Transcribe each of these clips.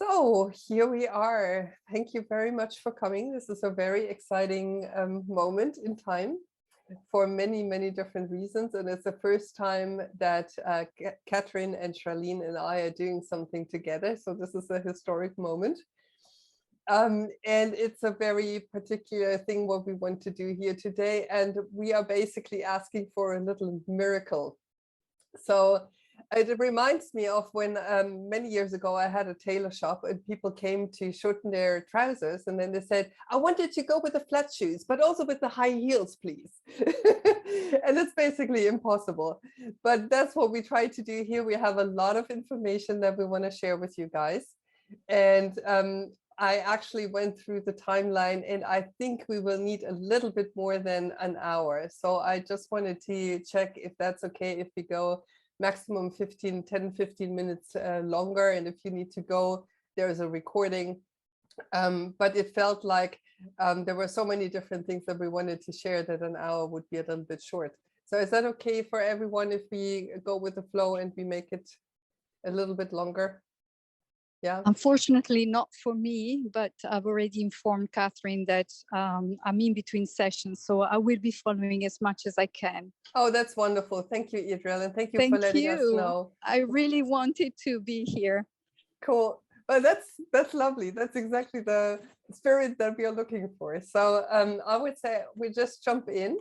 So here we are. Thank you very much for coming. This is a very exciting moment in time for many, many different reasons. And it's the first time that Kathrin and Sharlene and I are doing something together. So this is a historic moment. And it's a very particular thing what we want to do here today. And we are basically asking for a little miracle. So it reminds me of when many years ago I had a tailor shop and people came to shorten their trousers, and then they said, I wanted to go with the flat shoes, but also with the high heels, please. And it's basically impossible. But that's what we try to do here. We have a lot of information that we want to share with you guys. And I actually went through the timeline, and I think we will need a little bit more than an hour. So I just wanted to check if that's okay if we go maximum 10, 15 minutes longer. And if you need to go, there's a recording. But it felt like there were so many different things that we wanted to share that an hour would be a little bit short. So is that okay for everyone if we go with the flow and we make it a little bit longer? Yeah. Unfortunately, not for me, but I've already informed Kathrin that I'm in between sessions, so I will be following as much as I can. Oh, that's wonderful. Thank you, Idril, and thank you for letting us know. I really wanted to be here. Cool. Well, that's lovely. That's exactly the spirit that we are looking for. So I would say we just jump in,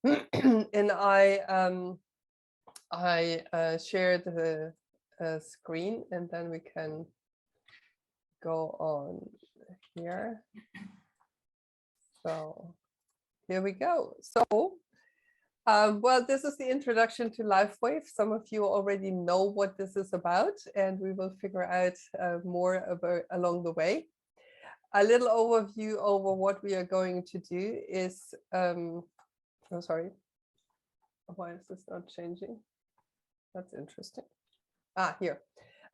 and I share the screen, and then we can go on here. So here we go. So well, this is the introduction to LifeWave. Some of you already know what this is about, and we will figure out more along the way. A little overview over what we are going to do is, oh, sorry. Why is this not changing? That's interesting. Here.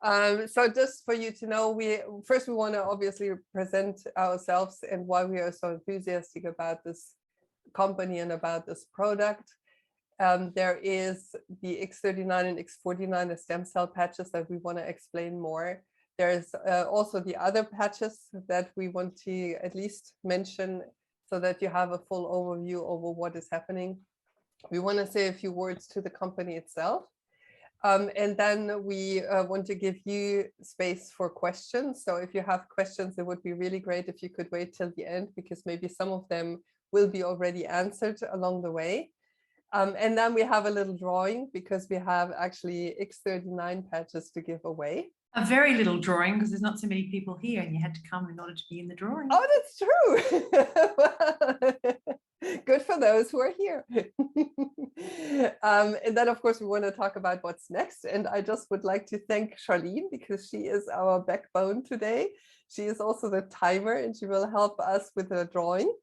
So just for you to know, we want to obviously present ourselves and why we are so enthusiastic about this company and about this product. There is the X39 and X49, the stem cell patches that we want to explain more. There's also the other patches that we want to at least mention so that you have a full overview over what is happening. We want to say a few words to the company itself. And then we want to give you space for questions. So if you have questions, it would be really great if you could wait till the end, because maybe some of them will be already answered along the way. And then we have a little drawing because we have actually X39 patches to give away. A very little drawing because there's not so many people here and you had to come in order to be in the drawing. Oh, that's true. Well, good for those who are here. And then, of course, we want to talk about what's next. And I just would like to thank Sharlene because she is our backbone today. She is also the timer and she will help us with the drawing.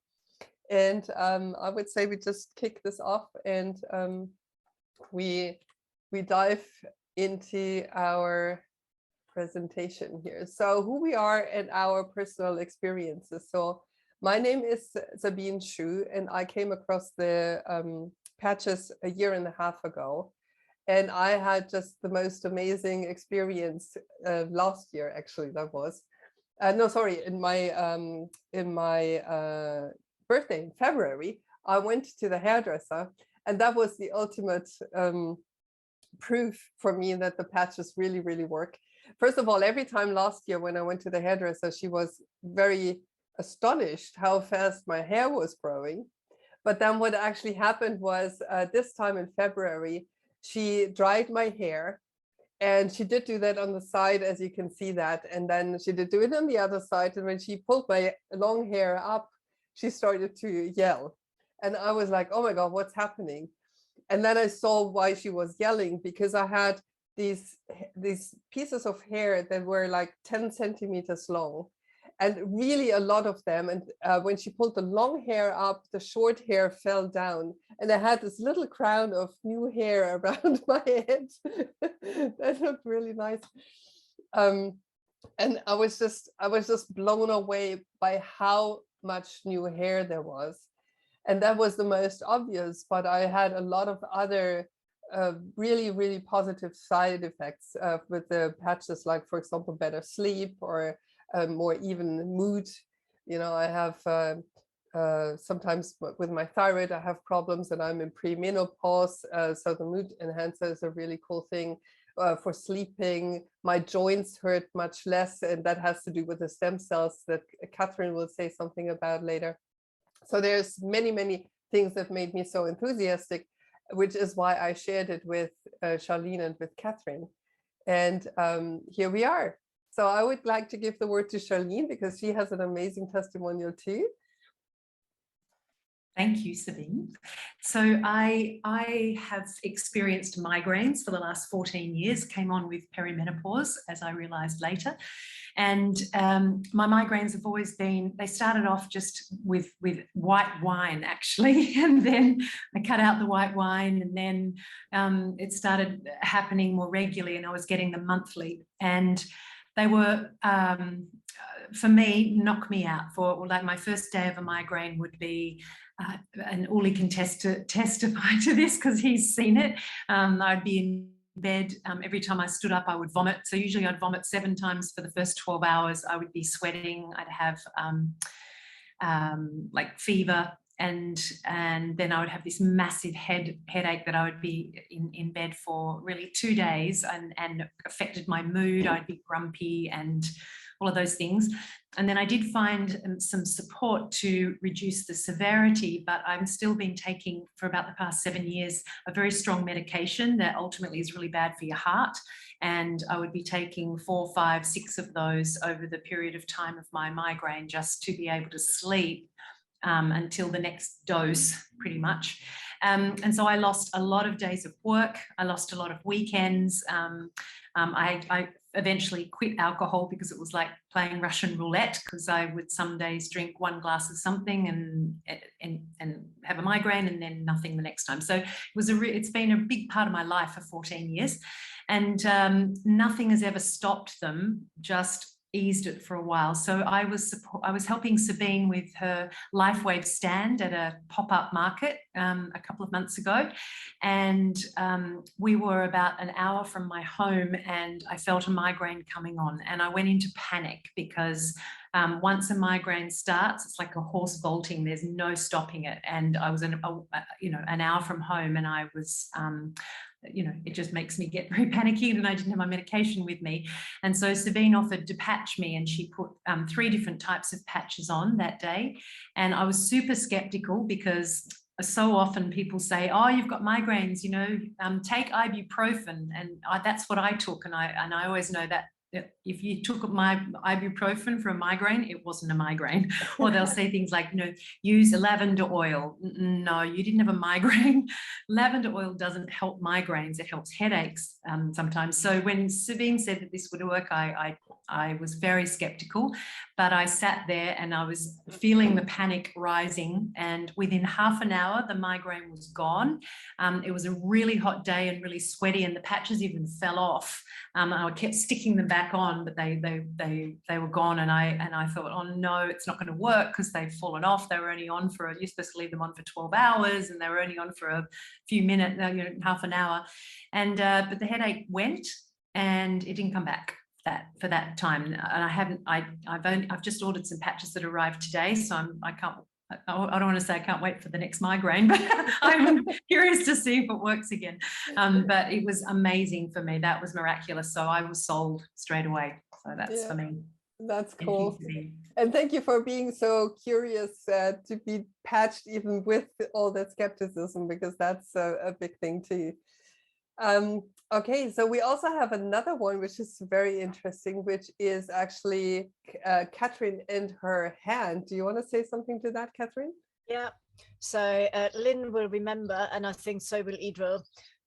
And I would say we just kick this off and we dive into our presentation here. So who we are and our personal experiences. So my name is Sabine and I came across the patches a year and a half ago. And I had just the most amazing experience last year, actually, that was. No, sorry, in my birthday in February, I went to the hairdresser, and that was the ultimate proof for me that the patches really, really work. First of all, every time last year when I went to the hairdresser, she was very astonished how fast my hair was growing. But then what actually happened was this time in February, she dried my hair, and she did do that on the side, as you can see that. And then she did do it on the other side. And when she pulled my long hair up, she started to yell. And I was like, oh my God, what's happening? And then I saw why she was yelling, because I had these pieces of hair that were like 10 centimeters long, and really a lot of them. And when she pulled the long hair up, the short hair fell down, and I had this little crown of new hair around my head. That looked really nice. And I was just blown away by how much new hair there was. And that was the most obvious, but I had a lot of other really, really positive side effects with the patches, like, for example, better sleep or more even mood. You know, I have sometimes with my thyroid, I have problems and I'm in premenopause. So the mood enhancer is a really cool thing for sleeping. My joints hurt much less, and that has to do with the stem cells that Kathrin will say something about later. So there's many, many things that made me so enthusiastic, which is why I shared it with Sharlene and with Kathrin. And here we are. So I would like to give the word to Sharlene because she has an amazing testimonial too. Thank you, Sabine. So I have experienced migraines for the last 14 years, came on with perimenopause, as I realised later. And my migraines have always been, they started off just with white wine, actually. And then I cut out the white wine, and then it started happening more regularly, and I was getting them monthly. And they were, for me, knock me out. For like my first day of a migraine would be, and Uli can testify to this because he's seen it. I'd be in bed. Every time I stood up, I would vomit. So usually I'd vomit 7 times for the first 12 hours. I would be sweating. I'd have like fever. And then I would have this massive headache that I would be in bed for really 2 days, and affected my mood. I'd be grumpy and all of those things. And then I did find some support to reduce the severity, but I've still been taking for about the past 7 years a very strong medication that ultimately is really bad for your heart. And I would be taking 4, 5, 6 of those over the period of time of my migraine just to be able to sleep until the next dose, pretty much. And so I lost a lot of days of work. I lost a lot of weekends. I eventually quit alcohol because it was like playing Russian roulette, because I would some days drink 1 glass of something and have a migraine, and then nothing the next time. So it's been a big part of my life for 14 years, and nothing has ever stopped them, just eased it for a while. So I was helping Sabine with her LifeWave stand at a pop-up market a couple of months ago, and we were about an hour from my home, and I felt a migraine coming on, and I went into panic because once a migraine starts, it's like a horse bolting. There's no stopping it. And I was an hour from home, and I was it just makes me get very panicky, and I didn't have my medication with me. And so Sabine offered to patch me, and she put 3 different types of patches on that day. And I was super skeptical because so often people say, oh, you've got migraines, take ibuprofen. And that's what I took. And I always know that if you took my ibuprofen for a migraine, it wasn't a migraine. Or they'll say things like, use lavender oil. No, you didn't have a migraine. Lavender oil doesn't help migraines. It helps headaches sometimes. So when Sabine said that this would work, I was very skeptical, but I sat there and I was feeling the panic rising, and within half an hour, the migraine was gone. It was a really hot day and really sweaty, and the patches even fell off. I kept sticking them back on, but they were gone, and I thought, oh no, it's not going to work because they've fallen off. They were only on for, you're supposed to leave them on for 12 hours, and they were only on for a few minutes, half an hour, and but the headache went, and it didn't come back for that time. And I've just ordered some patches that arrived today, so I don't want to say I can't wait for the next migraine, but I'm curious to see if it works again. But it was amazing for me. That was miraculous. So I was sold straight away. So that's for me. That's cool. And thank you for being so curious to be patched even with all that skepticism, because that's a big thing too. Okay, so we also have another one, which is very interesting, which is actually Kathrin and her hand. Do you want to say something to that, Kathrin? Yeah, so Lynn will remember, and I think so will Idril.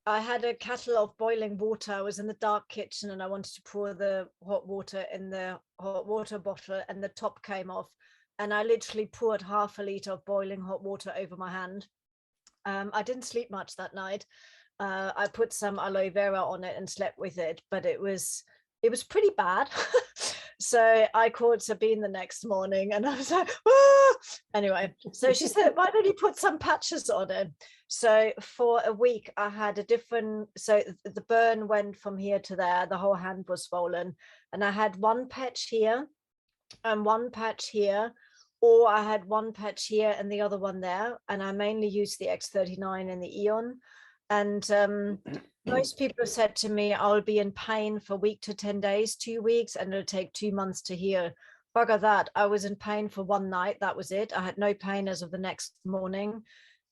I had a kettle of boiling water. I was in the dark kitchen, and I wanted to pour the hot water in the hot water bottle, and the top came off. And I literally poured half a litre of boiling hot water over my hand. I didn't sleep much that night. I put some aloe vera on it and slept with it, but it was pretty bad. So I called Sabine the next morning, and I was like, Anyway, so she said, why don't you put some patches on it? So for a week I had a different, so the burn went from here to there, the whole hand was swollen, and I had one patch here and one patch here, or I had one patch here and the other one there, and I mainly used the X39 and the Eon. And most people have said to me, I'll be in pain for a week to 10 days, 2 weeks, and it'll take 2 months to heal. Bugger that. I was in pain for one night. That was it. I had no pain as of the next morning,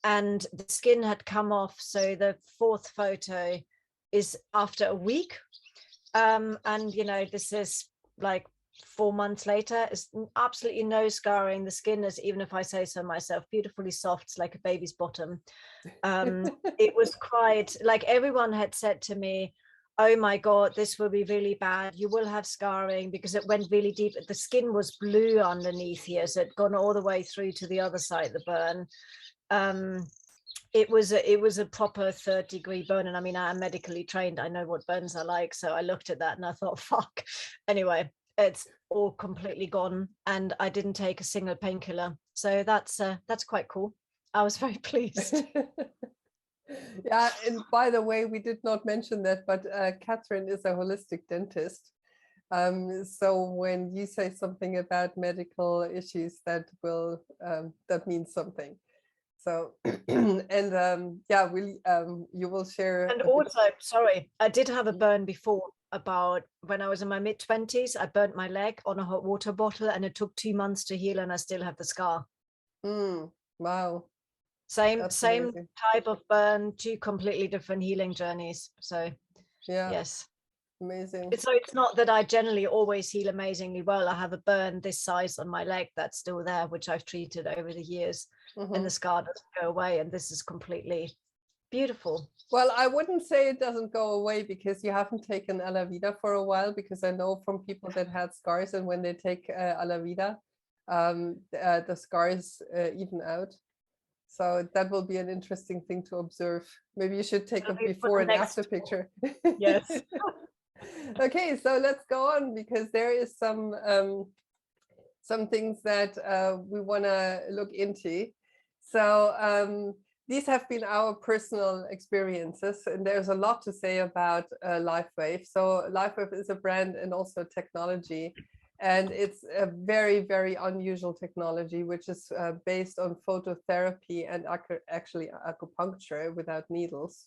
and the skin had come off. So the fourth photo is after a week. And, you know, this is like 4 months later. It's absolutely no scarring. The skin is, even if I say so myself, beautifully soft. It's like a baby's bottom. It was quite like, everyone had said to me, oh my God, this will be really bad. You will have scarring, because it went really deep. The skin was blue underneath here. So it'd gone all the way through to the other side of the burn. It was a proper 3rd-degree burn. And I mean, I am medically trained. I know what burns are like. So I looked at that and I thought, fuck. Anyway, it's all completely gone. And I didn't take a single painkiller. So that's quite cool. I was very pleased. Yeah, and by the way, we did not mention that, but Kathrin is a holistic dentist. So when you say something about medical issues, that will that means something. So and yeah, you will share. And also, sorry, I did have a burn before, about when I was in my mid-20s. I burnt my leg on a hot water bottle, and it took 2 months to heal, and I still have the scar. Wow. Same Amazing. type of burn, 2 completely different healing journeys. So Yeah. yes. Amazing. So it's not that I generally always heal amazingly well. I have a burn this size on my leg that's still there, which I've treated over the years, and the scar doesn't go away. And this is completely beautiful. Well, I wouldn't say it doesn't go away, because you haven't taken Alavida for a while, because I know from people that had scars, and when they take Alavida, the scars even out. So that will be an interesting thing to observe. Maybe you should take a before and after picture. Yes. Okay, so let's go on, because there is some things that we want to look into. So these have been our personal experiences, and there's a lot to say about LifeWave. So LifeWave is a brand and also technology. And it's a very, very unusual technology, which is based on phototherapy and actually acupuncture without needles.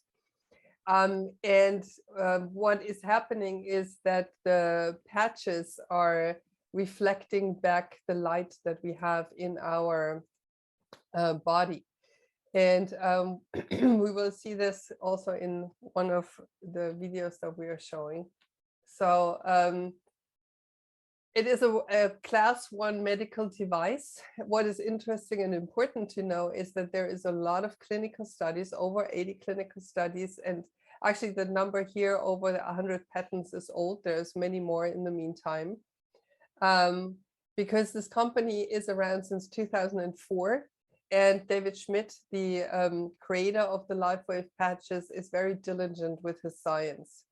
What is happening is that the patches are reflecting back the light that we have in our body. And we will see this also in one of the videos that we are showing. So it is a class 1 medical device. What is interesting and important to know is that there is a lot of clinical studies, over 80 clinical studies, and actually the number here, over 100 patents, is old. There's many more in the meantime, because this company is around since 2004, and David Schmidt, the creator of the LifeWave patches, is very diligent with his science.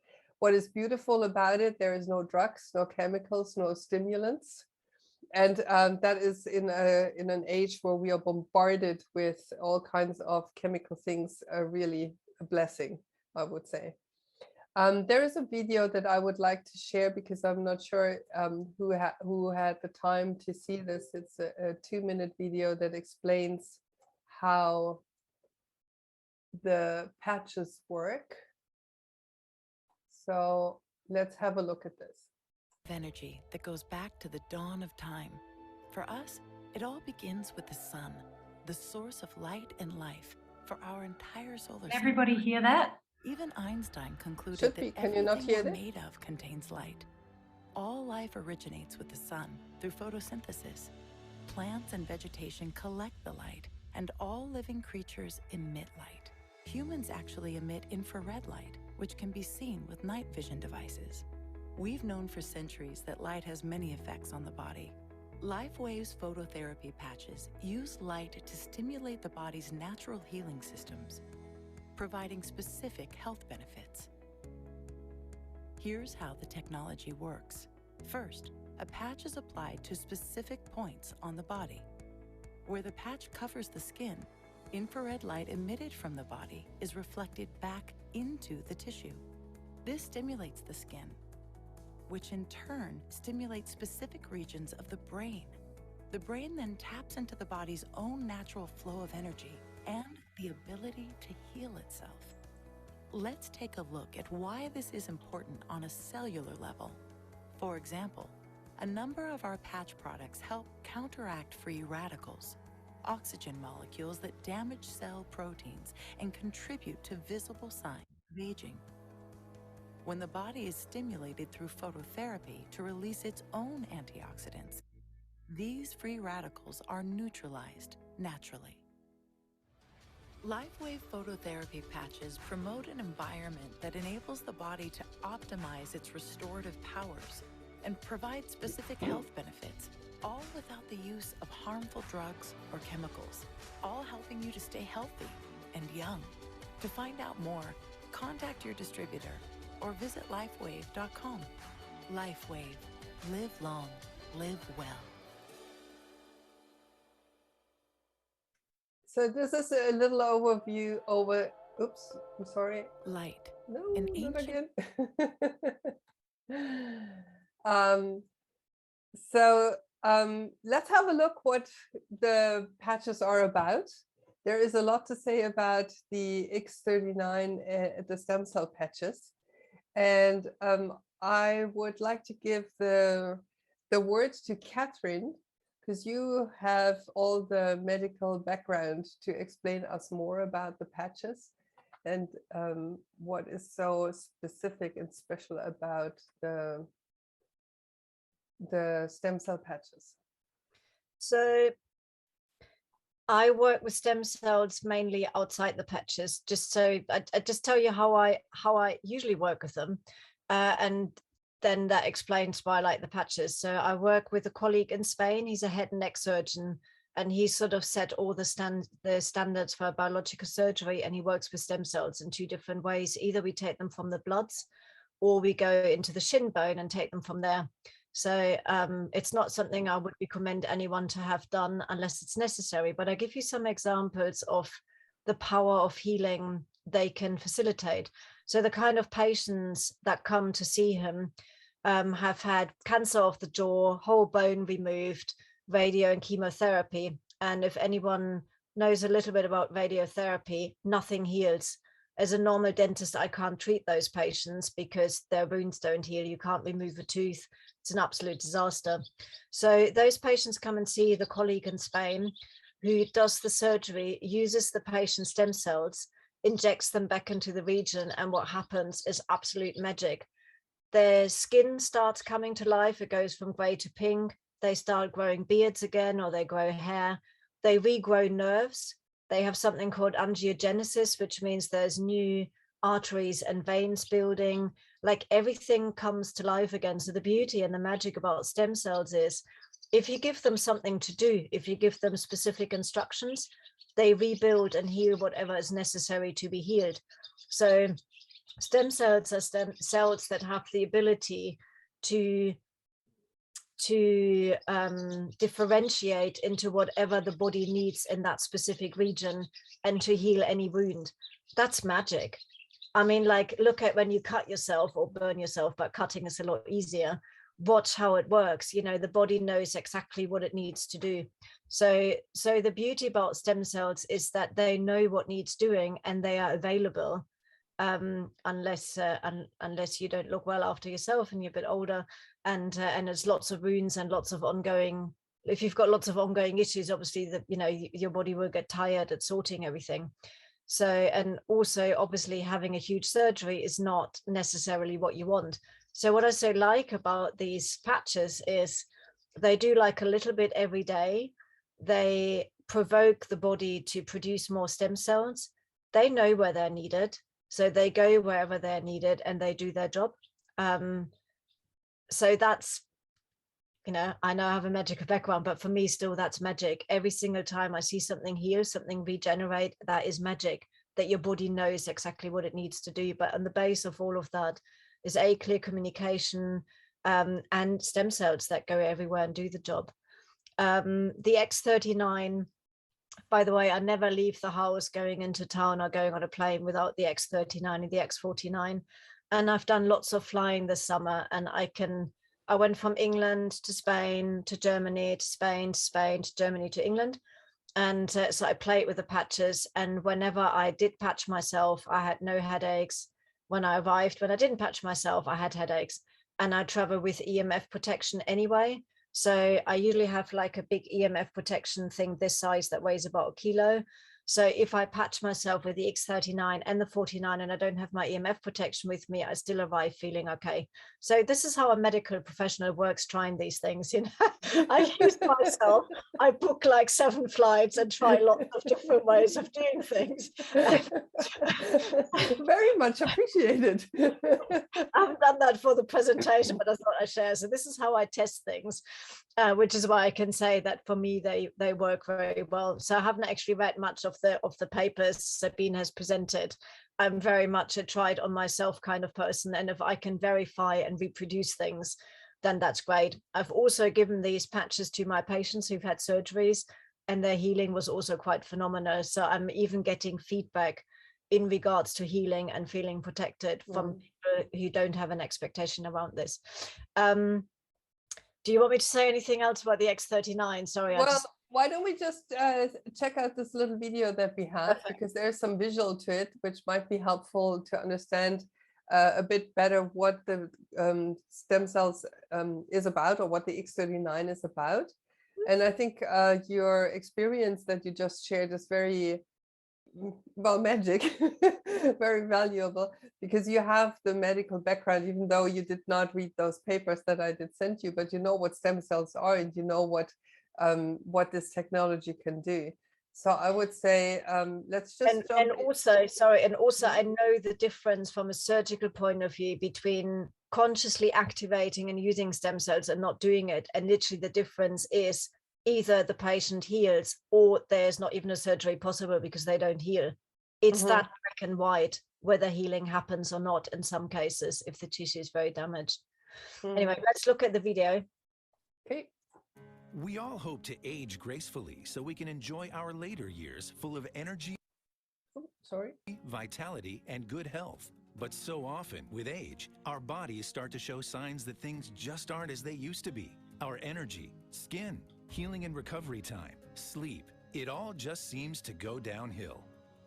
What is beautiful about it, there is no drugs, no chemicals, no stimulants. And that is in an age where we are bombarded with all kinds of chemical things, really a blessing, I would say. There is a video that I would like to share, because I'm not sure who had the time to see this. It's a 2-minute video that explains how the patches work. So let's have a look at this. Energy that goes back to the dawn of time. For us, it all begins with the sun, the source of light and life for our entire solar system. Everybody hear that? Even Einstein concluded that Can you not hear everything we're this? made of contains light. All life originates with the sun through photosynthesis. Plants and vegetation collect the light, and all living creatures emit light. Humans actually emit infrared light, which can be seen with night vision devices. We've known for centuries that light has many effects on the body. LifeWave's phototherapy patches use light to stimulate the body's natural healing systems, providing specific health benefits. Here's how the technology works. First, a patch is applied to specific points on the body. Where the patch covers the skin, infrared light emitted from the body is reflected back into the tissue. This stimulates the skin, which in turn stimulates specific regions of the brain. The brain then taps into the body's own natural flow of energy and the ability to heal itself. Let's take a look at why this is important on a cellular level. For example, a number of our patch products help counteract free radicals, oxygen molecules that damage cell proteins and contribute to visible signs of aging. When the body is stimulated through phototherapy to release its own antioxidants, these free radicals are neutralized naturally. LifeWave phototherapy patches promote an environment that enables the body to optimize its restorative powers and provide specific health benefits, all without the use of harmful drugs or chemicals, all helping you to stay healthy and young. To find out more, contact your distributor or visit lifewave.com. LifeWave. Live long. Live well. So this is a little overview over, oops, I'm sorry. Light. No, An not ancient- again. Let's have a look what the patches are about. There is a lot to say about the X39, the stem cell patches. And I would like to give the words to Kathrin, because you have all the medical background to explain us more about the patches and what is so specific and special about the stem cell patches. So I work with stem cells mainly outside the patches, just so I just tell you how I usually work with them, and then that explains why I like the patches. So I work with a colleague in Spain. He's a head and neck surgeon, and he sort of set all the standards for biological surgery, and he works with stem cells in two different ways. Either we take them from the bloods, or we go into the shin bone and take them from there. So it's not something I would recommend anyone to have done unless it's necessary, but I give you some examples of the power of healing they can facilitate. So the kind of patients that come to see him have had cancer of the jaw, whole bone removed, radio and chemotherapy. And if anyone knows a little bit about radiotherapy, nothing heals. As a normal dentist, I can't treat those patients because their wounds don't heal. You can't remove a tooth. It's an absolute disaster. So those patients come and see the colleague in Spain who does the surgery, uses the patient's stem cells, injects them back into the region, and what happens is absolute magic. Their skin starts coming to life. It goes from gray to pink. They start growing beards again, or they grow hair. They regrow nerves. They have something called angiogenesis, which means there's new arteries and veins building. Like everything comes to life again. So the beauty and the magic about stem cells is if you give them something to do, if you give them specific instructions, they rebuild and heal whatever is necessary to be healed. So stem cells are stem cells that have the ability to differentiate into whatever the body needs in that specific region and to heal any wound. That's magic. I mean, like, look at when you cut yourself or burn yourself, but cutting is a lot easier. Watch how it works. You know, the body knows exactly what it needs to do. So the beauty about stem cells is that they know what needs doing and they are available, unless you don't look well after yourself and you're a bit older, and there's lots of wounds and lots of ongoing. If you've got lots of ongoing issues, obviously your body will get tired at sorting everything. So, and also obviously having a huge surgery is not necessarily what you want. So what I so like about these patches is they do like a little bit every day. They provoke the body to produce more stem cells. They know where they're needed. So they go wherever they're needed and they do their job. So that's, I know I have a magical background, but for me still that's magic. Every single time I see something heal, something regenerate, that is magic, that your body knows exactly what it needs to do. But on the base of all of that is clear communication and stem cells that go everywhere and do the job. The X39 By the way, I never leave the house going into town or going on a plane without the X39 and the X49. And I've done lots of flying this summer, and I went from England to Spain to Germany to Spain to Spain to Germany to England. And so I played with the patches, and whenever I did patch myself, I had no headaches. When I arrived, when I didn't patch myself, I had headaches, and I travel with EMF protection anyway. So I usually have like a big EMF protection thing this size that weighs about 1 kilo. So if I patch myself with the X39 and the 49 and I don't have my EMF protection with me, I still arrive feeling okay. So this is how a medical professional works trying these things. You know, I use myself, I book like 7 flights and try lots of different ways of doing things. Very much appreciated. I haven't done that for the presentation, but I thought I'd share. So this is how I test things, which is why I can say that for me, they work very well. So I haven't actually read much of the papers Sabine has presented. I'm very much a try it on myself kind of person. And if I can verify and reproduce things, then that's great. I've also given these patches to my patients who've had surgeries, and their healing was also quite phenomenal. So I'm even getting feedback in regards to healing and feeling protected from people who don't have an expectation around this. Do you want me to say anything else about the X39? Sorry. Well, why don't we just check out this little video that we have, because there's some visual to it, which might be helpful to understand a bit better what the stem cells is about, or what the X39 is about. And I think your experience that you just shared is very, well, magic, very valuable, because you have the medical background, even though you did not read those papers that I did send you, but you know what stem cells are, and you know what this technology can do. So I would say let's just and also I know the difference from a surgical point of view between consciously activating and using stem cells and not doing it. And literally the difference is either the patient heals or there's not even a surgery possible because they don't heal. It's that black and white, whether healing happens or not in some cases if the tissue is very damaged. Anyway, let's look at the video. Okay. We all hope to age gracefully so we can enjoy our later years full of energy, vitality, and good health. But so often, with age, our bodies start to show signs that things just aren't as they used to be. Our energy, skin, healing and recovery time, sleep, it all just seems to go downhill.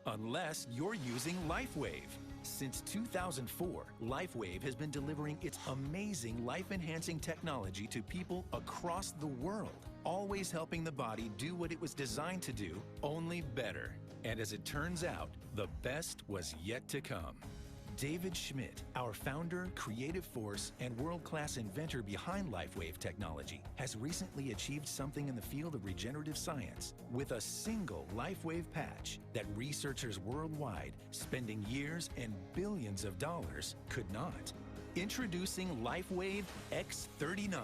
Unless you're using LifeWave. Since 2004, LifeWave has been delivering its amazing life-enhancing technology to people across the world, always helping the body do what it was designed to do, only better. And as it turns out, the best was yet to come. David Schmidt, our founder, creative force, and world-class inventor behind LifeWave technology, has recently achieved something in the field of regenerative science with a single LifeWave patch that researchers worldwide, spending years and billions of dollars, could not. Introducing LifeWave X39,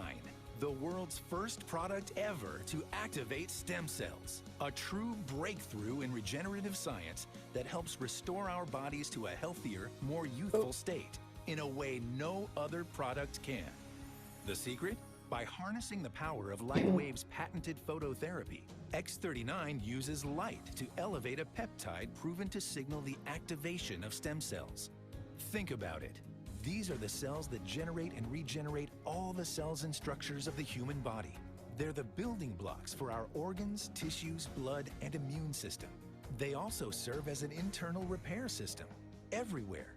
the world's first product ever to activate stem cells. A true breakthrough in regenerative science that helps restore our bodies to a healthier, more youthful state in a way no other product can. The secret? By harnessing the power of LifeWave's patented phototherapy, X39 uses light to elevate a peptide proven to signal the activation of stem cells. Think about it. These are the cells that generate and regenerate all the cells and structures of the human body. They're the building blocks for our organs, tissues, blood, and immune system. They also serve as an internal repair system everywhere.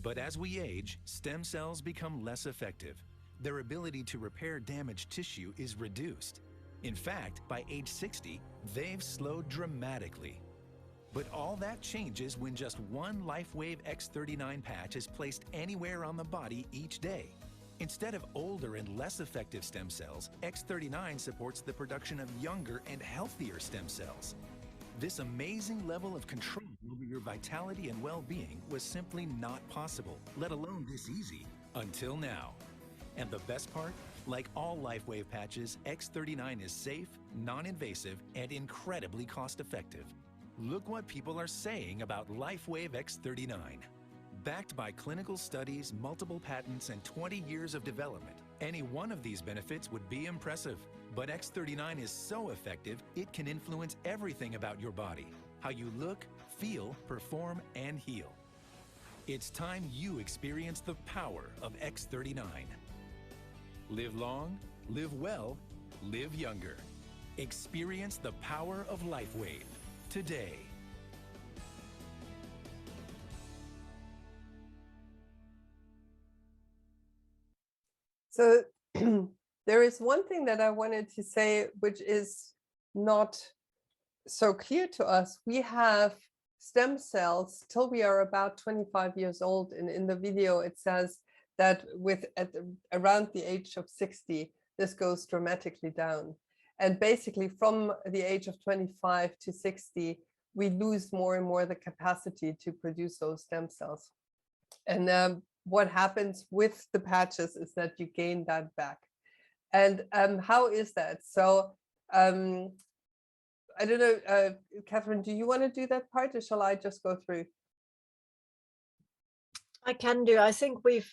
But as we age, stem cells become less effective. Their ability to repair damaged tissue is reduced. In fact, by age 60, they've slowed dramatically. But all that changes when just one LifeWave X39 patch is placed anywhere on the body each day. Instead of older and less effective stem cells, X39 supports the production of younger and healthier stem cells. This amazing level of control over your vitality and well-being was simply not possible, let alone this easy, until now. And the best part? Like all LifeWave patches, X39 is safe, non-invasive, and incredibly cost-effective. Look what people are saying about LifeWave X39. Backed by clinical studies, multiple patents, and 20 years of development, any one of these benefits would be impressive. But X39 is so effective, it can influence everything about your body, how you look, feel, perform, and heal. It's time you experience the power of X39. Live long, live well, live younger. Experience the power of LifeWave today. So there is one thing that I wanted to say, which is not so clear to us. We have stem cells till we are about 25 years old. And in the video, it says that around the age of 60, this goes dramatically down. And basically from the age of 25 to 60, we lose more and more the capacity to produce those stem cells. And what happens with the patches is that you gain that back. And how is that? So I don't know, Kathrin, do you want to do that part, or shall I just go through? I can do. I think we've,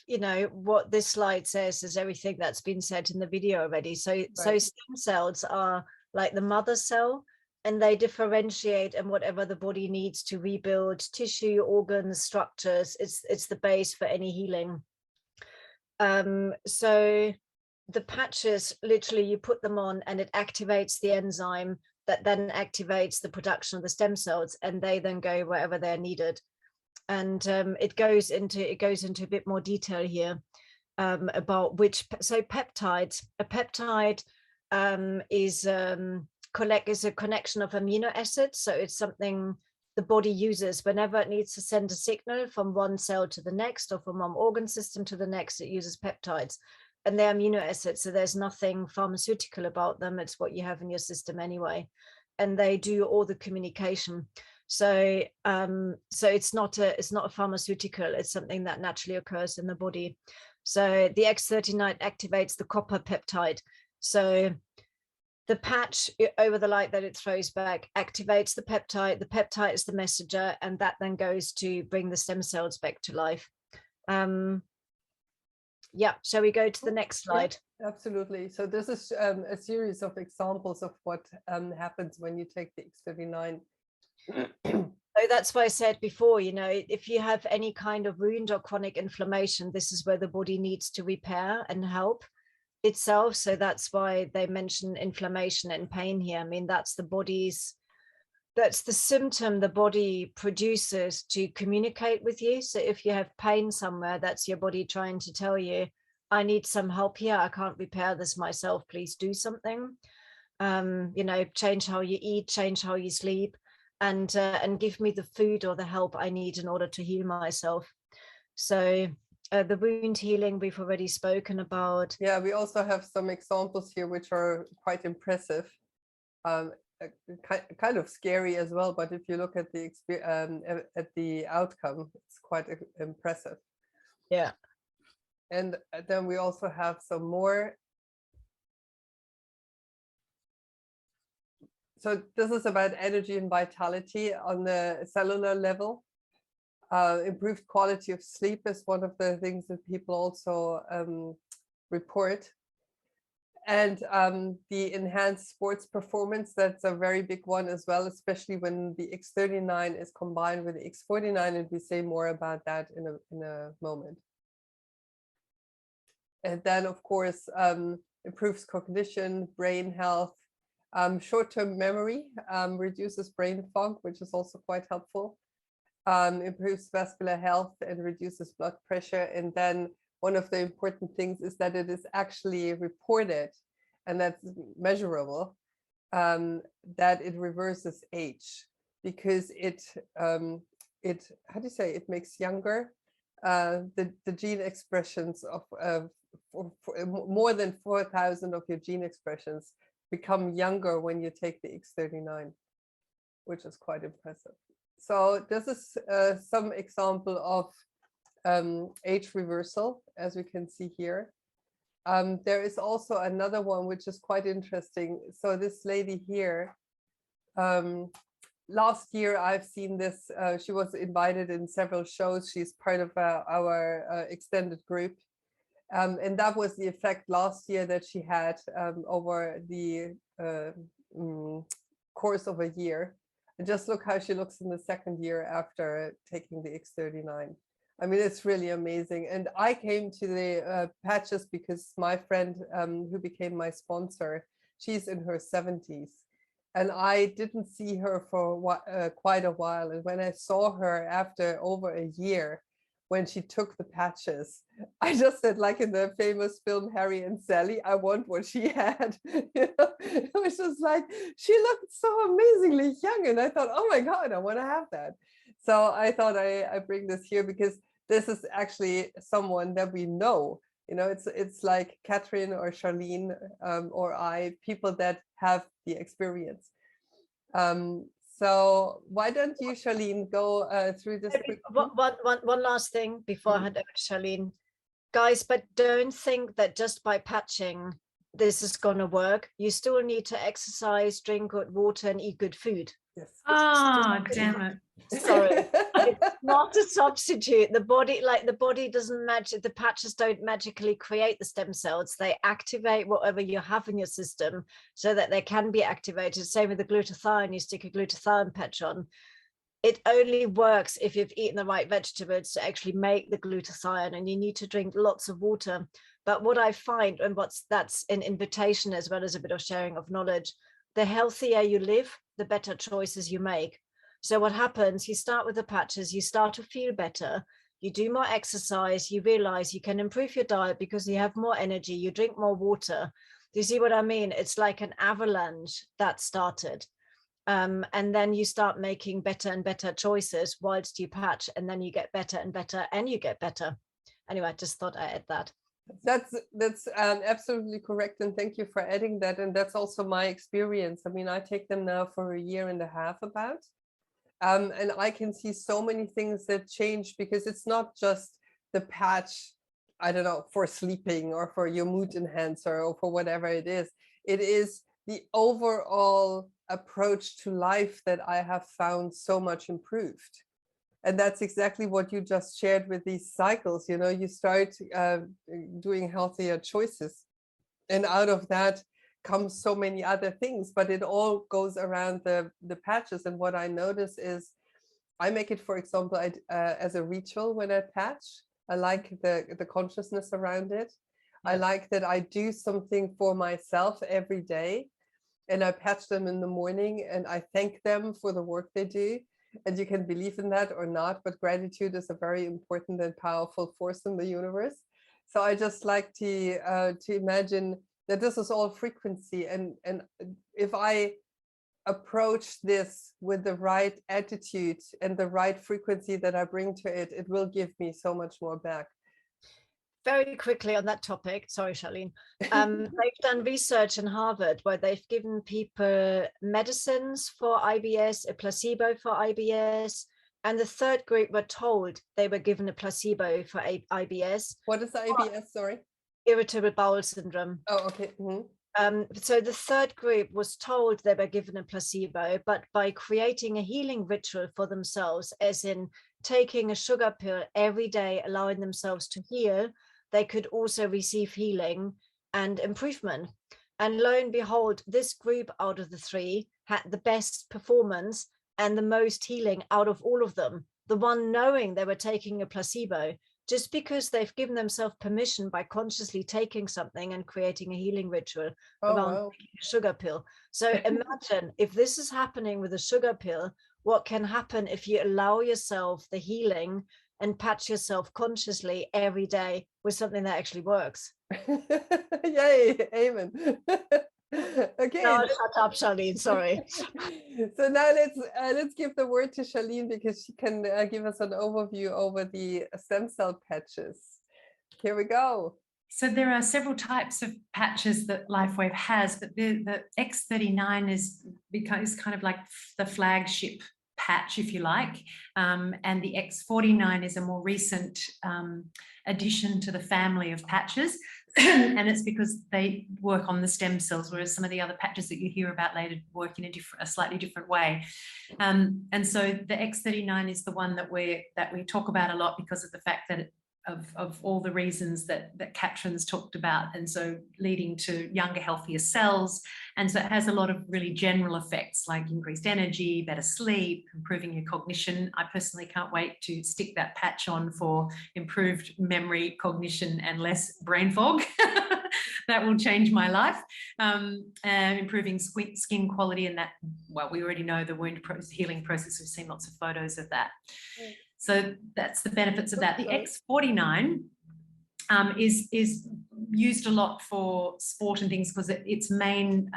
what this slide says is everything that's been said in the video already. So stem cells are like the mother cell, and they differentiate in whatever the body needs to rebuild tissue, organs, structures. It's the base for any healing. So the patches, literally you put them on and it activates the enzyme that then activates the production of the stem cells, and they then go wherever they're needed. And it goes into a bit more detail here about peptides. A peptide is a connection of amino acids. So it's something the body uses whenever it needs to send a signal from one cell to the next, or from one organ system to the next. It uses peptides, and they're amino acids. So there's nothing pharmaceutical about them. It's what you have in your system anyway, and they do all the communication. So it's not a pharmaceutical. It's something that naturally occurs in the body. So the X39 activates the copper peptide. So the patch over the light that it throws back activates the peptide. The peptide is the messenger, and that then goes to bring the stem cells back to life. Yeah, shall we go to the next slide? Yeah, absolutely. So this is a series of examples of what happens when you take the X39. So that's why I said before, if you have any kind of wound or chronic inflammation, this is where the body needs to repair and help itself. So that's why they mention inflammation and pain here. I mean, that's the symptom the body produces to communicate with you. So if you have pain somewhere, that's your body trying to tell you, I need some help here. I can't repair this myself. Please do something. Change how you eat, change how you sleep, and give me the food or the help I need in order to heal myself. So the wound healing we've already spoken about. Yeah, we also have some examples here which are quite impressive, kind of scary as well. But if you look at the outcome, it's quite impressive. Yeah. And then we also have some more. So this is about energy and vitality on the cellular level. Improved quality of sleep is one of the things that people also report. And the enhanced sports performance, that's a very big one as well, especially when the X39 is combined with the X49, and we say more about that in a moment. And then, of course, improves cognition, brain health, short-term memory, reduces brain fog, which is also quite helpful, improves vascular health and reduces blood pressure. And then one of the important things is that it is actually reported, and that's measurable, that it reverses age, because it how do you say, it makes younger the gene expressions of more than 4,000 of your gene expressions become younger when you take the X39, which is quite impressive. So this is some example of age reversal, as we can see here. There is also another one which is quite interesting. So this lady here, last year I've seen this, she was invited in several shows. She's part of our extended group. And that was the effect last year that she had over the course of a year. And just look how she looks in the second year after taking the X39. I mean, it's really amazing. And I came to the patches because my friend who became my sponsor, she's in her 70s. And I didn't see her for quite a while. And when I saw her after over a year, when she took the patches, I just said, like in the famous film Harry and Sally, I want what she had. You know? It was just like, she looked so amazingly young. And I thought, oh my God, I want to have that. So I thought I bring this here because this is actually someone that we know. You know, it's like Kathrin or Sharlene or I, people that have the experience. So why don't you, Sharlene, go through this? One last thing before I hand over to Sharlene. Guys, but don't think that just by patching, this is going to work. You still need to exercise, drink good water, and eat good food. Yes. Oh, damn it. Sorry. It's not a substitute. The body doesn't the patches don't magically create the stem cells. They activate whatever you have in your system so that they can be activated. Same with the glutathione, you stick a glutathione patch on. It only works if you've eaten the right vegetables to actually make the glutathione, and you need to drink lots of water. But what I find, and that's an invitation as well as a bit of sharing of knowledge, the healthier you live, the better choices you make. So what happens, you start with the patches, you start to feel better, you do more exercise, you realize you can improve your diet because you have more energy, you drink more water. Do you see what I mean? It's like an avalanche that started. And then you start making better and better choices whilst you patch, and then you get better and better and you get better. Anyway, I just thought I'd add that. That's absolutely correct, and thank you for adding that. And that's also my experience. I mean, I take them now for 1.5 years about, and I can see so many things that change because it's not just the patch, I don't know, for sleeping or for your mood enhancer or for whatever it is. It is the overall approach to life that I have found so much improved. And that's exactly what you just shared with these cycles. You know, you start doing healthier choices, and out of that comes so many other things, but it all goes around the patches. And what I notice is I make it, for example, as a ritual when I patch. I like the consciousness around it. Yeah. I like that I do something for myself every day, and I patch them in the morning and I thank them for the work they do. And you can believe in that or not, but gratitude is a very important and powerful force in the universe. So I just like to imagine that this is all frequency, and if I approach this with the right attitude and the right frequency that I bring to it, it will give me so much more back. Very quickly on that topic, sorry, Sharlene, they've done research in Harvard where they've given people medicines for IBS, a placebo for IBS, and the third group were told they were given a placebo for IBS. What is IBS, sorry? Irritable bowel syndrome. Oh, okay. Mm-hmm. So the third group was told they were given a placebo, but by creating a healing ritual for themselves, as in taking a sugar pill every day, allowing themselves to heal, they could also receive healing and improvement. And lo and behold, this group out of the three had the best performance and the most healing out of all of them. The one knowing they were taking a placebo, just because they've given themselves permission by consciously taking something and creating a healing ritual around taking a sugar pill. So imagine if this is happening with a sugar pill, what can happen if you allow yourself the healing and patch yourself consciously every day with something that actually works. Yay, amen. Okay. No, shut up, Sharlene, sorry. So now let's give the word to Sharlene because she can give us an overview over the stem cell patches. Here we go. So there are several types of patches that LifeWave has, but the X39 is kind of like the flagship patch, if you like, and the X49 is a more recent addition to the family of patches, and it's because they work on the stem cells, whereas some of the other patches that you hear about later work in a slightly different way. And so the X39 is the one that we talk about a lot because of the fact that of all the reasons that Kathrin's talked about, and so leading to younger, healthier cells. And so it has a lot of really general effects like increased energy, better sleep, improving your cognition. I personally can't wait to stick that patch on for improved memory, cognition, and less brain fog. That will change my life. Improving skin quality, and that, well, we already know the wound healing process. We've seen lots of photos of that. So that's the benefits of that. The X49 is used a lot for sport and things because its main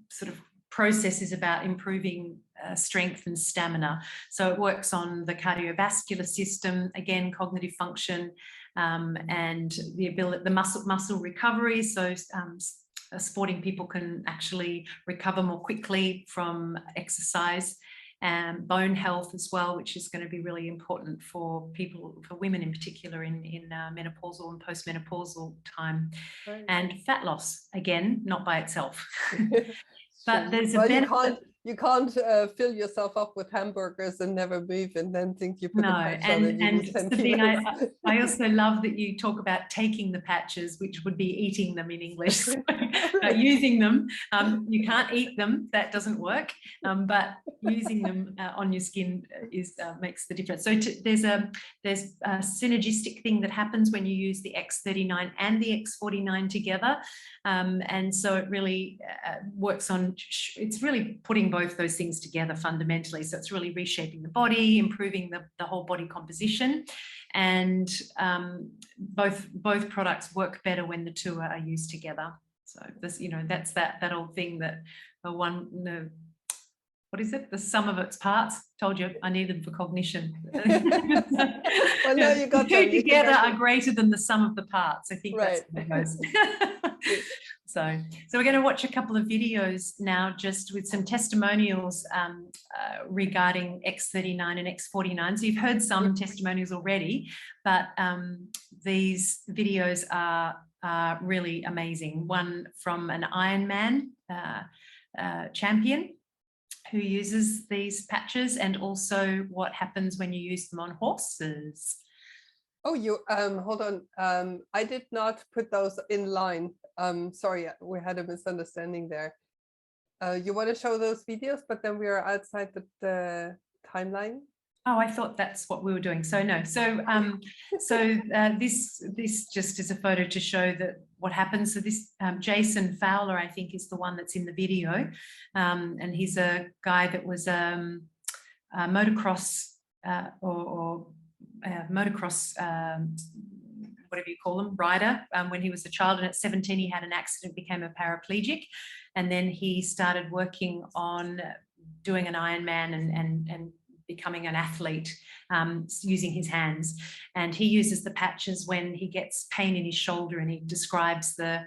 sort of process is about improving strength and stamina. So it works on the cardiovascular system, again, cognitive function, and the ability, the muscle recovery. So sporting people can actually recover more quickly from exercise. Bone health as well, which is going to be really important for people, for women in particular, in menopausal and postmenopausal time. Right. And fat loss, again, not by itself. But there's a benefit. You can't fill yourself up with hamburgers and never move and then think you put a patch on and Sabine, I also love that you talk about taking the patches, which would be eating them in English. So, using them, you can't eat them, that doesn't work, but using them on your skin makes the difference. So there's a synergistic thing that happens when you use the X39 and the X49 together, and so it really works on, it's really putting both those things together fundamentally. So it's really reshaping the body, improving the whole body composition, and both products work better when the two are used together. So this, that's that old thing that what is it? The sum of its parts. Told you I need them for cognition. Well, no, you got the two together are greater than the sum of the parts. I think that's how it goes. So we're going to watch a couple of videos now, just with some testimonials regarding X39 and X49. So you've heard some testimonials already, but these videos are really amazing. One from an Ironman champion who uses these patches, and also what happens when you use them on horses. Oh, you hold on. I did not put those in line. Sorry, we had a misunderstanding there. You want to show those videos, but then we are outside the timeline. Oh, I thought that's what we were doing. So no. So this just is a photo to show that what happens. So this Jason Fowler, I think, is the one that's in the video, and he's a guy that was a motocross motocross, whatever you call them, rider, when he was a child, and at 17 he had an accident, became a paraplegic, and then he started working on doing an Ironman and becoming an athlete using his hands. And he uses the patches when he gets pain in his shoulder, and he describes the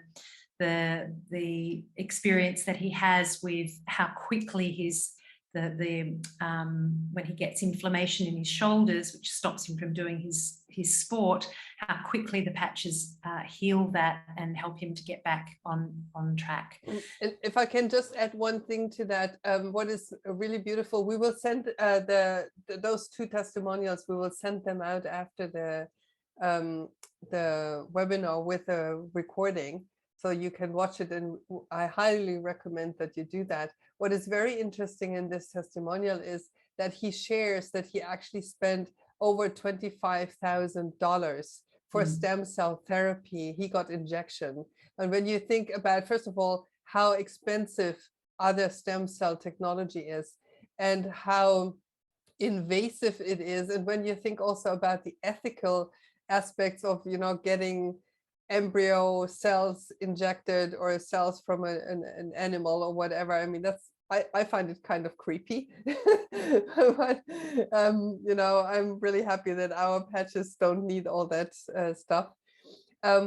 experience that he has with how quickly when he gets inflammation in his shoulders, which stops him from doing his sport, how quickly the patches heal that and help him to get back on track. And if I can just add one thing to that, what is really beautiful, we will send those two testimonials, we will send them out after the webinar with a recording, so you can watch it, and I highly recommend that you do that. What is very interesting in this testimonial is that he shares that he actually spent over $25,000 for stem cell therapy. He got injection. And when you think about, first of all, how expensive other stem cell technology is and how invasive it is, and when you think also about the ethical aspects of, getting embryo cells injected or cells from an animal or whatever, I mean, I find it kind of creepy. But I'm really happy that our patches don't need all that stuff.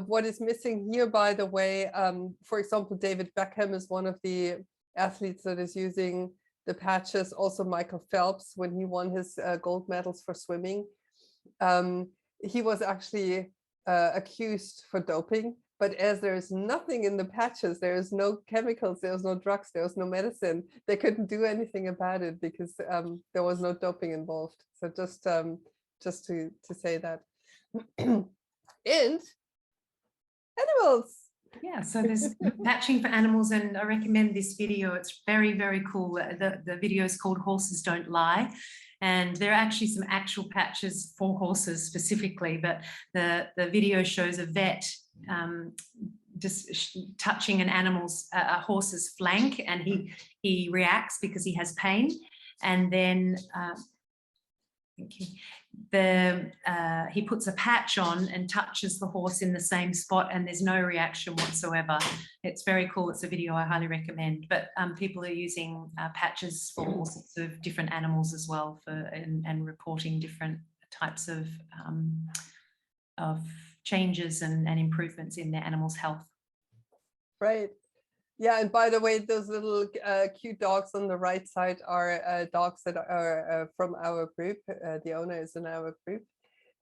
What is missing here, by the way, for example, David Beckham is one of the athletes that is using the patches. Also Michael Phelps, when he won his gold medals for swimming, he was actually accused for doping, but as there is nothing in the patches, there is no chemicals, there's no drugs, there was no medicine, they couldn't do anything about it because there was no doping involved. So just to say that. And animals. Yeah, so there's patching for animals, and I recommend this video. It's very, very cool. The video is called Horses Don't Lie. And there are actually some actual patches for horses specifically, but the video shows a vet just touching a horse's flank, and he reacts because he has pain. And then he puts a patch on and touches the horse in the same spot, and there's no reaction whatsoever. It's very cool. It's a video I highly recommend. But people are using patches for all sorts of different animals as well, and reporting different types of changes and improvements in their animals' health. Right. Yeah, and by the way, those little cute dogs on the right side are dogs that are from our group. The owner is in our group.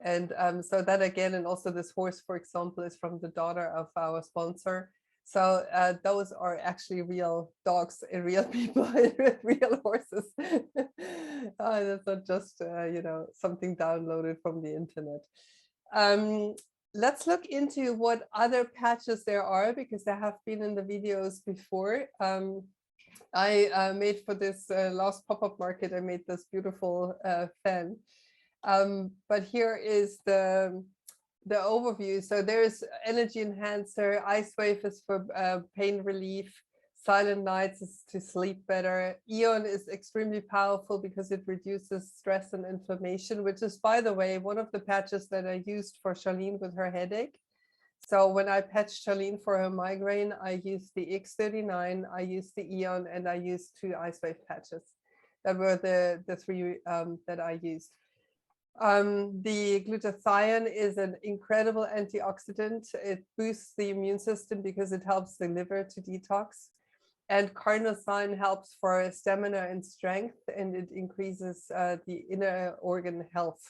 And so that again, and also this horse, for example, is from the daughter of our sponsor. So those are actually real dogs and real people and real horses. That's not just, something downloaded from the internet. Let's look into what other patches there are, because there have been in the videos before. I made for this last pop-up market, I made this beautiful fan. But here is the overview. So there's energy enhancer, ice wave is for pain relief, silent nights is to sleep better. Eon is extremely powerful because it reduces stress and inflammation, which is, by the way, one of the patches that I used for Sharlene with her headache. So when I patched Sharlene for her migraine, I used the X39, I used the Eon, and I used 2 ice wave patches. That were the 3 that I used. The glutathione is an incredible antioxidant. It boosts the immune system because it helps the liver to detox. And carnosine helps for stamina and strength, and it increases the inner organ health.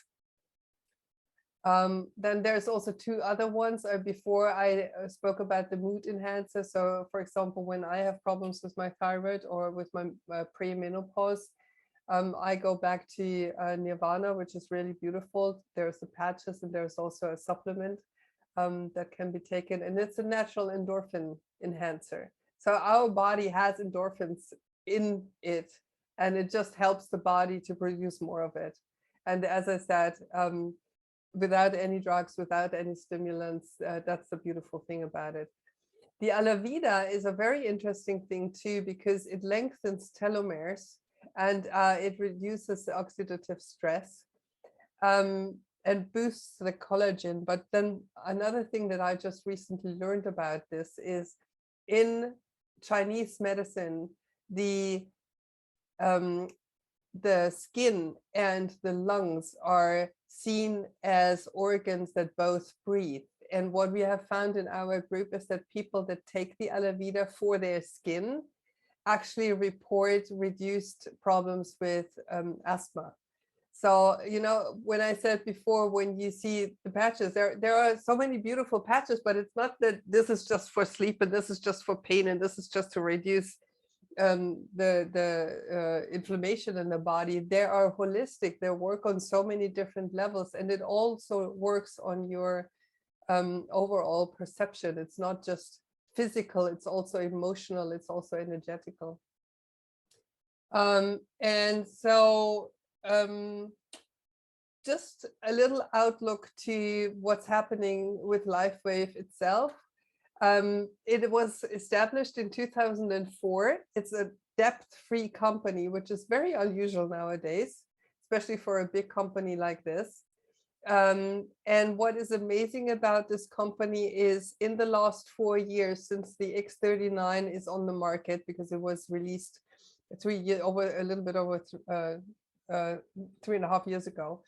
Then there's also 2 other ones. Before I spoke about the mood enhancer. So for example, when I have problems with my thyroid or with my pre-menopause, I go back to Nirvana, which is really beautiful. There's the patches, and there's also a supplement that can be taken, and it's a natural endorphin enhancer. So our body has endorphins in it, and it just helps the body to produce more of it. And as I said, without any drugs, without any stimulants, that's the beautiful thing about it. The Alavida is a very interesting thing too, because it lengthens telomeres, and it reduces the oxidative stress and boosts the collagen. But then another thing that I just recently learned about this is, in Chinese medicine, the skin and the lungs are seen as organs that both breathe. And what we have found in our group is that people that take the Alavida for their skin actually report reduced problems with asthma. So, when I said before, when you see the patches, there are so many beautiful patches, but it's not that this is just for sleep and this is just for pain and this is just to reduce the inflammation in the body. They are holistic. They work on so many different levels, and it also works on your overall perception. It's not just physical, it's also emotional, it's also energetical. And so just a little outlook to what's happening with LifeWave itself. It was established in 2004. It's a debt-free company, which is very unusual nowadays, especially for a big company like this. And what is amazing about this company is, in the last 4 years, since the X39 is on the market, because it was released a little bit over 3.5 years ago,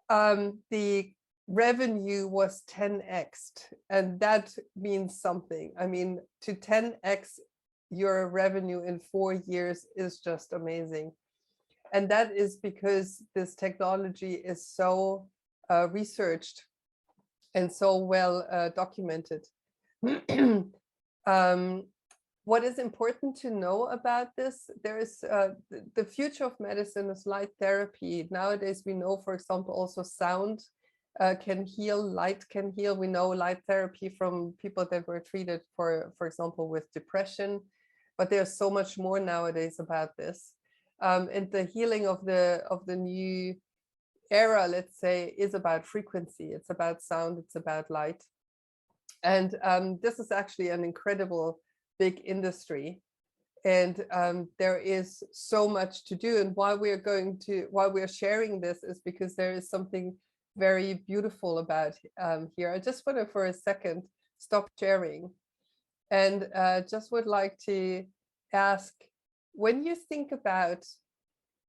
the revenue was 10x'd, and that means something. I mean, to 10x your revenue in 4 years is just amazing. And that is because this technology is so researched and so well documented. What is important to know about this, there is the future of medicine is light therapy. Nowadays we know, for example, also sound can heal, light can heal. We know light therapy from people that were treated for example, with depression, but there's so much more nowadays about this. And the healing of the new era, let's say, is about frequency. It's about sound, it's about light. And this is actually an incredible big industry. And there is so much to do. And why we're sharing this is because there is something very beautiful about here. I just want to, for a second, stop sharing. And just would like to ask, when you think about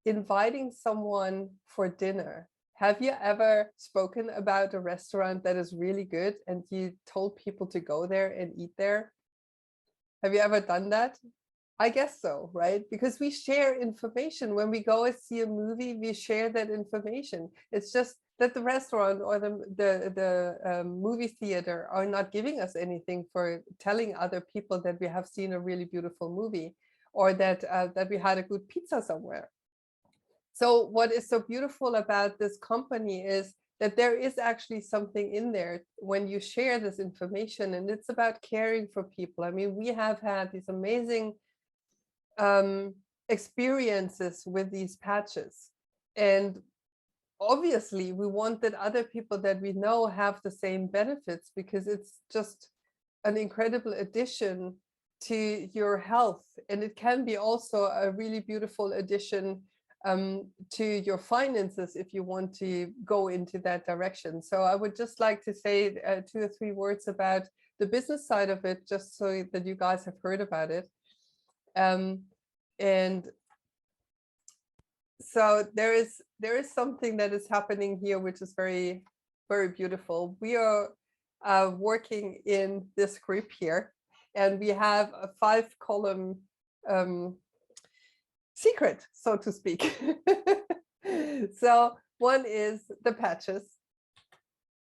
inviting someone for dinner, have you ever spoken about a restaurant that is really good and you told people to go there and eat there? Have you ever done that? I guess so, right? Because we share information. When we go and see a movie, we share that information. It's just that the restaurant or the movie theater are not giving us anything for telling other people that we have seen a really beautiful movie, or that that we had a good pizza somewhere. So what is so beautiful about this company is that there is actually something in there when you share this information, and it's about caring for people. I mean, we have had these amazing experiences with these patches, and obviously we want that other people that we know have the same benefits, because it's just an incredible addition to your health, and it can be also a really beautiful addition to your finances if you want to go into that direction. So I would just like to say 2 or 3 words about the business side of it, just so that you guys have heard about it. And so there is something that is happening here which is very, very beautiful. We are working in this group here, and we have a 5-column secret, so to speak. So one is the patches,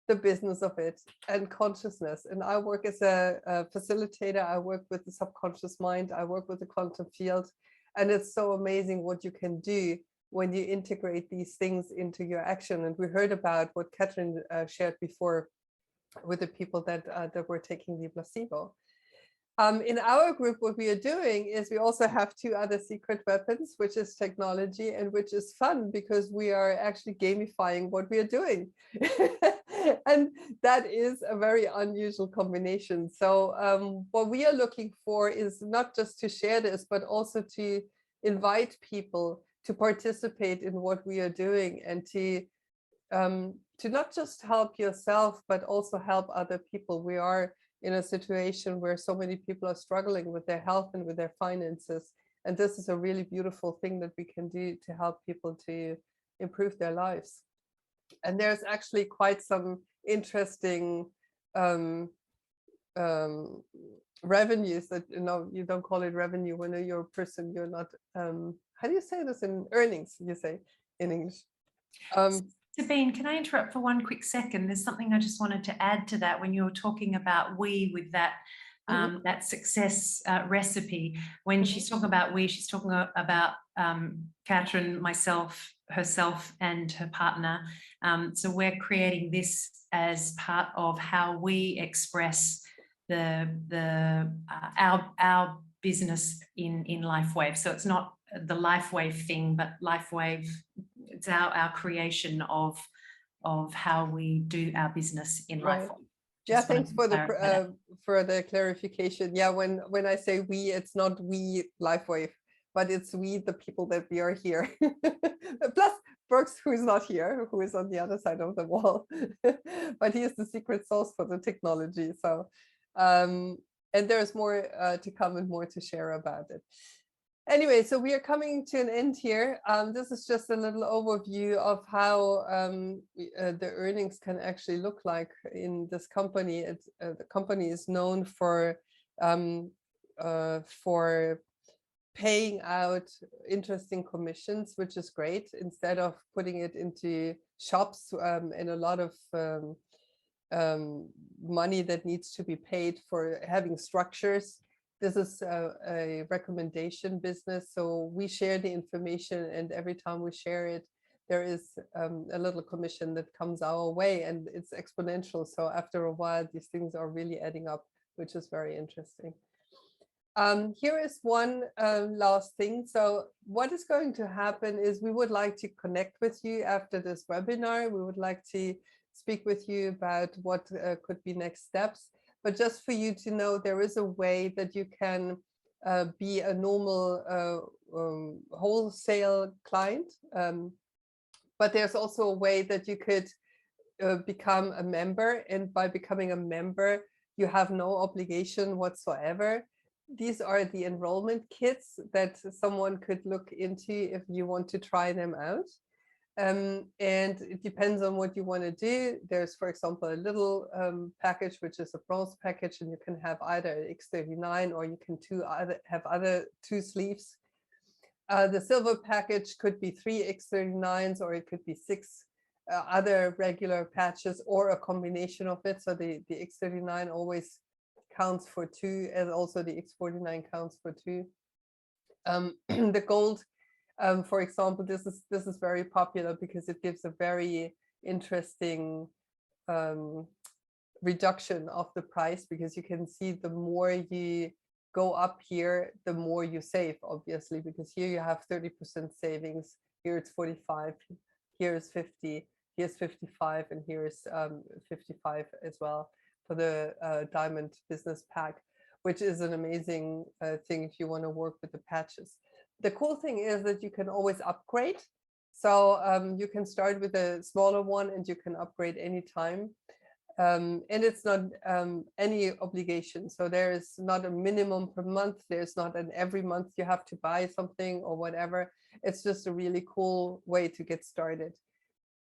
the business of it, and consciousness. And I work as a facilitator. I work with the subconscious mind. I work with the quantum field. And it's so amazing what you can do when you integrate these things into your action. And we heard about what Kathrin shared before with the people that were taking the placebo. In our group, what we are doing is we also have 2 other secret weapons, which is technology, and which is fun because we are actually gamifying what we are doing. And that is a very unusual combination. So what we are looking for is not just to share this, but also to invite people to participate in what we are doing, and to not just help yourself, but also help other people. We are in a situation where so many people are struggling with their health and with their finances. And this is a really beautiful thing that we can do to help people to improve their lives. And there's actually quite some interesting revenues that, you don't call it revenue when you're a person, you're not, how do you say this in earnings, you say in English? Sabine, can I interrupt for one quick second? There's something I just wanted to add to that when you were talking about we with that that success recipe. When she's talking about we, she's talking about Kathrin, myself, herself, and her partner. So we're creating this as part of how we express our business in LifeWave. So it's not the LifeWave thing, but LifeWave, it's our creation of how we do our business in Right. LifeWave. Yeah, thanks for the clarification. Yeah, when I say we, it's not we LifeWave, but it's we, the people that we are here. Plus Brooks, who is not here, who is on the other side of the wall, but he is the secret sauce for the technology. So, and there's more to come and more to share about it. Anyway, so we are coming to an end here. This is just a little overview of how the earnings can actually look like in this company. The company is known for paying out interesting commissions, which is great, instead of putting it into shops and a lot of money that needs to be paid for having structures. This is a recommendation business. So we share the information, and every time we share it, there is a little commission that comes our way, and it's exponential. So after a while, these things are really adding up, which is very interesting. Here is one last thing. So what is going to happen is we would like to connect with you after this webinar. We would like to speak with you about what could be next steps. But just for you to know, there is a way that you can be a normal wholesale client. But there's also a way that you could become a member. And by becoming a member, you have no obligation whatsoever. These are the enrollment kits that someone could look into if you want to try them out. And it depends on what you want to do. There's, for example, a little package, which is a bronze package, and you can have either an X39 or you can have other 2 sleeves. The silver package could be 3 X39s, or it could be 6 other regular patches, or a combination of it. So the X39 always counts for 2, and also the X49 counts for 2. The gold, for example, this is very popular because it gives a very interesting reduction of the price, because you can see the more you go up here, the more you save, obviously, because here you have 30% savings, here it's 45, here is 50, here's 55, and here is 55 as well for the diamond business pack, which is an amazing thing if you want to work with the patches. The cool thing is that you can always upgrade. So you can start with a smaller one and you can upgrade anytime. And it's not any obligation. So there is not a minimum per month. There's not an every month you have to buy something or whatever. It's just a really cool way to get started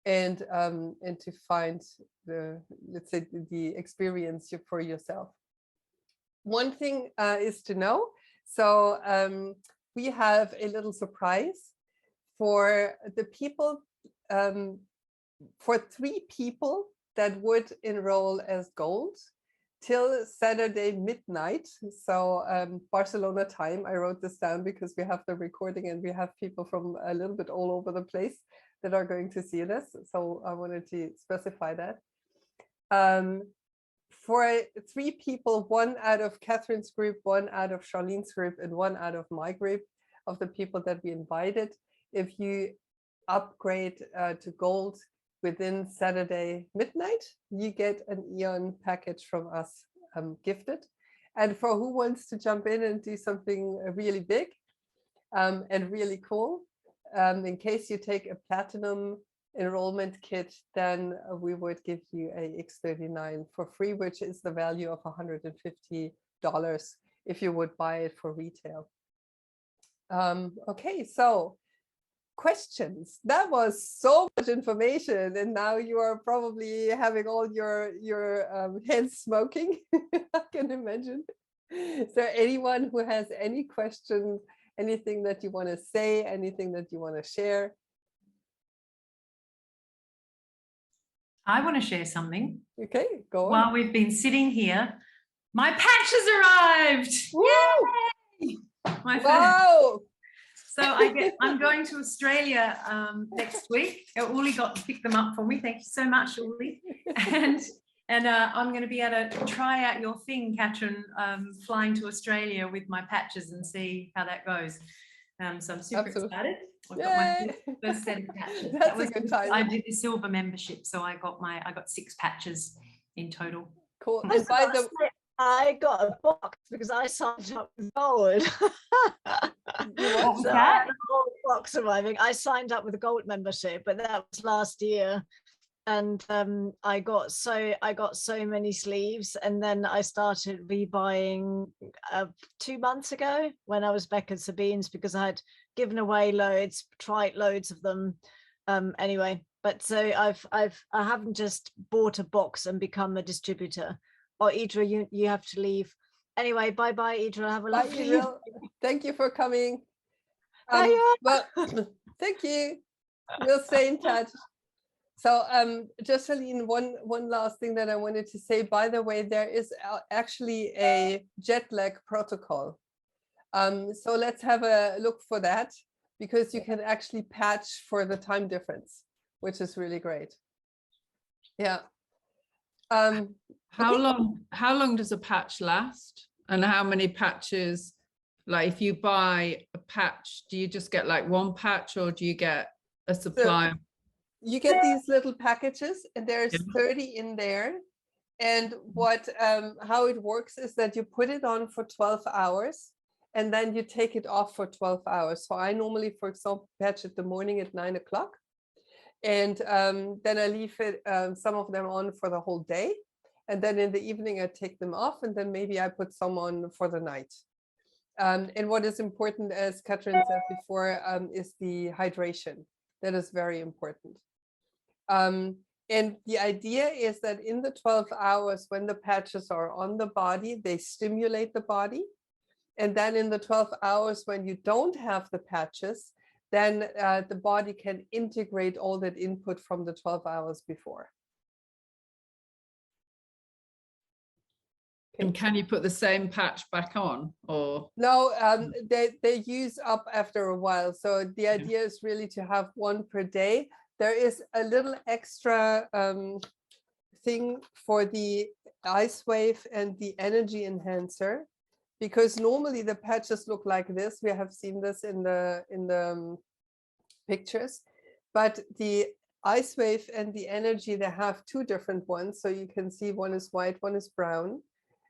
and to find the, let's say, the experience for yourself. One thing is to know. So we have a little surprise for the people, for 3 people that would enroll as gold till Saturday midnight. So Barcelona time, I wrote this down because we have the recording and we have people from a little bit all over the place that are going to see this. So I wanted to specify that. For 3 people, 1 out of Kathrin's group, 1 out of Sharlene's group, and 1 out of my group of the people that we invited, if you upgrade to gold within Saturday midnight, you get an Eon package from us gifted. And for who wants to jump in and do something really big and really cool, in case you take a platinum enrollment kit, then we would give you a X39 for free, which is the value of $150 if you would buy it for retail. Okay, so questions. That was so much information, and now you are probably having all your hands smoking. I can imagine. Is there anyone who has any questions, anything that you want to say, anything that you want to share? I want to share something. Okay, go on. While we've been sitting here, my patch has arrived. Woo! Yay! My Wow! So I'm going to Australia next week. Uli got to pick them up for me. Thank you so much, Uli. And I'm going to be able to try out your thing, Kathrin, flying to Australia with my patches and see how that goes. So I'm super excited. I've got my first set of patches. That's a good time. I did the silver membership, so I got 6 patches in total. Cool. And by the I got a box because I signed up with gold. What was So that? I had a whole box arriving. I signed up with a gold membership, but that was last year. And I got so many sleeves, and then I started rebuying 2 months ago when I was back at Sabine's, because I had given away loads, tried loads of them. Anyway, but so I haven't just bought a box and become a distributor. Or Idra, you have to leave. Anyway, bye bye, Idra. Have a lovely evening. Thank you for coming. Bye. Well, thank you. We'll stay in touch. So just Sharlene, one last thing that I wanted to say. By the way, there is actually a jet lag protocol. So let's have a look for that. because you can actually patch for the time difference, which is really great. Yeah. How long does a patch last, and how many patches? Like if you buy a patch, do you just get like one patch, or do you get a supply? So you get these little packages, and there's Yeah. 30 in there. And what how it works is that you put it on for 12 hours and then you take it off for 12 hours. So I normally, for example, patch it the morning at 9 o'clock. And then I leave it, some of them on for the whole day. And then in the evening, I take them off, and then maybe I put some on for the night. And what is important, as Kathrin said before, is the hydration. That is very important. And the idea is that in the 12 hours, when the patches are on the body, they stimulate the body. And then in the 12 hours, when you don't have the patches, then the body can integrate all that input from the 12 hours before. And can you put the same patch back on, or? No, they use up after a while. So the idea is really to have one per day. There is a little extra thing for the ice wave and the energy enhancer, because normally the patches look like this. We have seen this in the pictures, but the ice wave and the energy, they have two different ones. So you can see one is white, one is brown.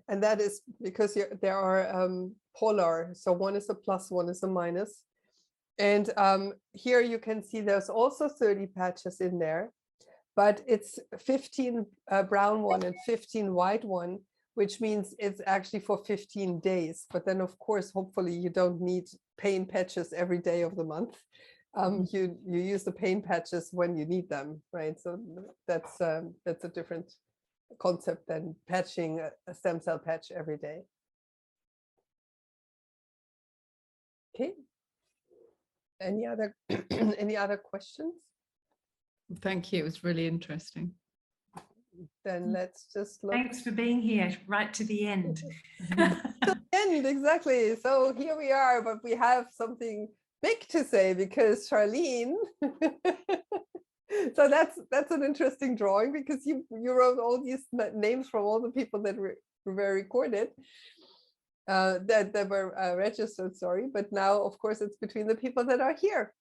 And that is because there are polar. So one is a plus, one is a minus. And here you can see there's also 30 patches in there, but it's 15 brown one and 15 white one, which means it's actually for 15 days. But then, of course, hopefully you don't need pain patches every day of the month. You use the pain patches when you need them, right? So that's a different concept than patching a stem cell patch every day. Okay. Any other any other questions? Thank you. It was really interesting. Then let's just look. Thanks for being here right to the end. The end, exactly. So here we are, but we have something big to say because Sharlene. So that's an interesting drawing, because you wrote all these names from all the people that were recorded, that were registered, sorry. But now, of course, it's between the people that are here.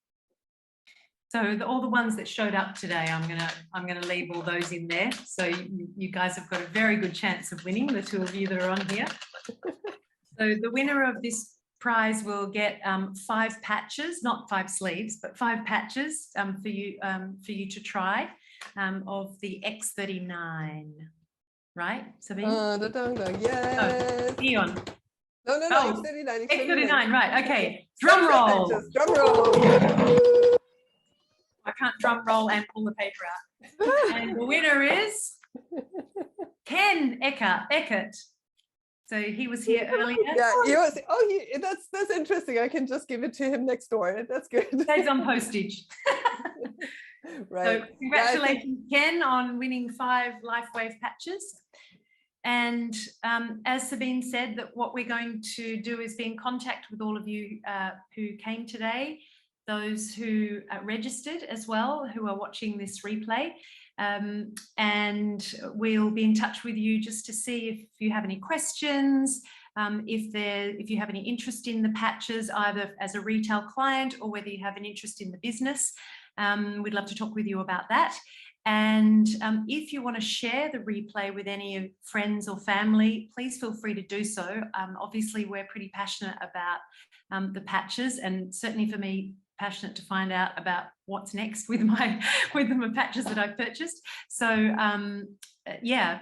So all the ones that showed up today, I'm gonna leave all those in there. So you guys have got a very good chance of winning, the two of you that are on here. So the winner of this prize will get 5 patches, not 5 sleeves, but 5 patches for you to try of the X39, right, Sabine? Yes. Oh, Eon. No, Oh, X39. X39, right? Okay. Drum roll. Patches, drum roll. I can't drum roll and pull the paper out. And the winner is Ken Eckert. So he was here earlier. Yeah, he was. Oh, that's interesting. I can just give it to him next door. That's good. Saves on postage. Right. So congratulations, Ken, on winning 5 LifeWave patches. And as Sabine said, that what we're going to do is be in contact with all of you who came today, those who registered as well, who are watching this replay. And we'll be in touch with you just to see if you have any questions, if you have any interest in the patches, either as a retail client or whether you have an interest in the business. We'd love to talk with you about that. And if you want to share the replay with any friends or family, please feel free to do so. Obviously, we're pretty passionate about the patches, and certainly for me, passionate to find out about what's next with the patches that I've purchased. So yeah,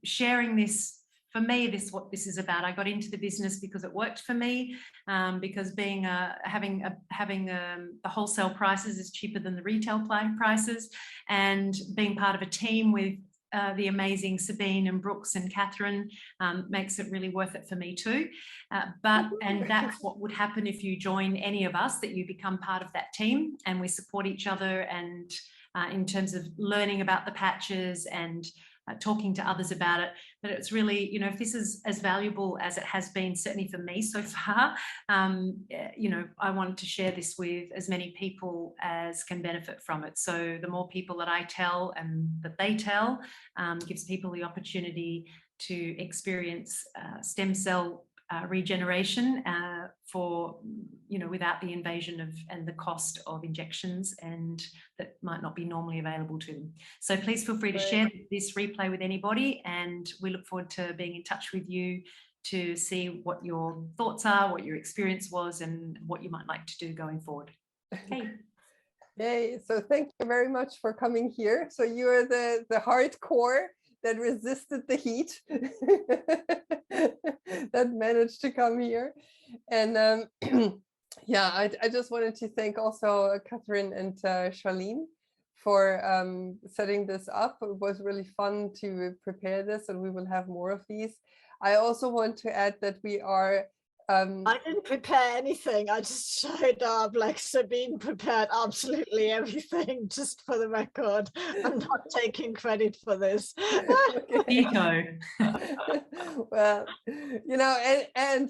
sharing this, for me, what this is about. I got into the business because it worked for me, because being having the wholesale prices is cheaper than the retail prices, and being part of a team with the amazing Sabine and Brooks and Kathrin makes it really worth it for me too. And that's what would happen if you join any of us, that you become part of that team and we support each other, and in terms of learning about the patches and talking to others about it. But it's really, you know, if this is as valuable as it has been, certainly for me so far, you know, I wanted to share this with as many people as can benefit from it. So the more people that I tell and that they tell, gives people the opportunity to experience stem cell regeneration for, you know, without the invasion of and the cost of injections, and that might not be normally available to them. So please feel free to share this replay with anybody, and we look forward to being in touch with you to see what your thoughts are, what your experience was, and what you might like to do going forward. Okay. Yay. So thank you very much for coming here. So you're the hardcore that resisted the heat that managed to come here. And yeah, I just wanted to thank also Kathrin and Sharlene for setting this up. It was really fun to prepare this, and we will have more of these. I also want to add that we are I didn't prepare anything. I just showed up. Like Sabine prepared absolutely everything, just for the record. I'm not taking credit for this. Ego. Well, you know, and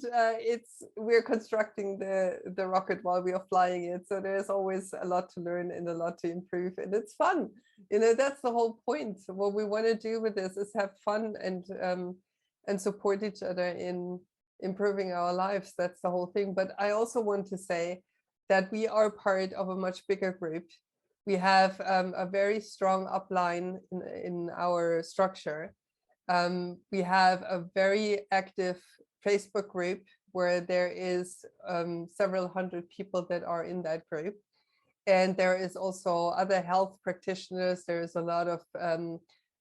we're constructing the rocket while we are flying it, so there's always a lot to learn and a lot to improve, and it's fun. You know, that's the whole point. What we want to do with this is have fun and support each other in improving our lives. That's the whole thing. But I also want to say that we are part of a much bigger group. We have a very strong upline in our structure. We have a very active Facebook group where there is several hundred people that are in that group. And there is also other health practitioners. There is a lot of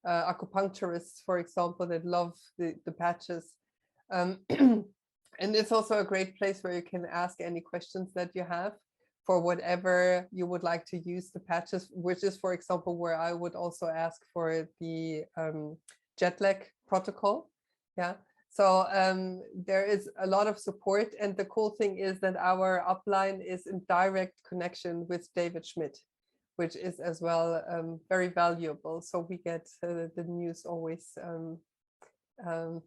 acupuncturists, for example, that love the patches. And it's also a great place where you can ask any questions that you have for whatever you would like to use the patches, which is, for example, where I would also ask for the jet lag protocol. Yeah. So there is a lot of support. And the cool thing is that our upline is in direct connection with David Schmidt, which is as well very valuable. So we get the news always,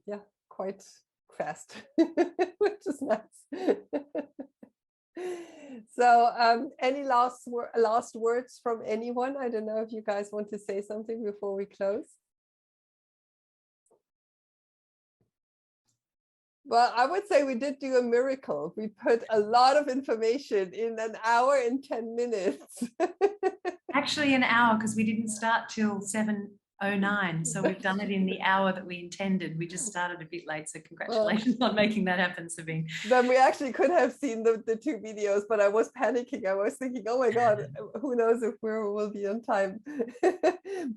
yeah, quite fast, which is nice. So any last words from anyone? I don't know if you guys want to say something before we close. Well, I would say we did do a miracle. We put a lot of information in an hour and 10 minutes. Actually an hour, because we didn't start till 7:09. So we've done it in the hour that we intended. We just started a bit late. So congratulations on making that happen, Sabine. Then we actually could have seen the two videos, but I was panicking. I was thinking, oh my God, who knows if we will be on time.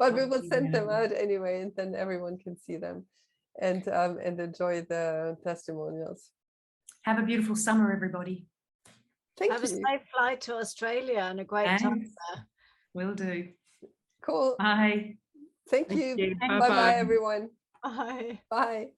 But we will send them out anyway, and then everyone can see them and enjoy the testimonials. Have a beautiful summer, everybody. Thank you. Have a safe flight to Australia and a great time there. Will do. Cool. Bye. Thank you. you. Bye-bye, everyone. Bye. Bye.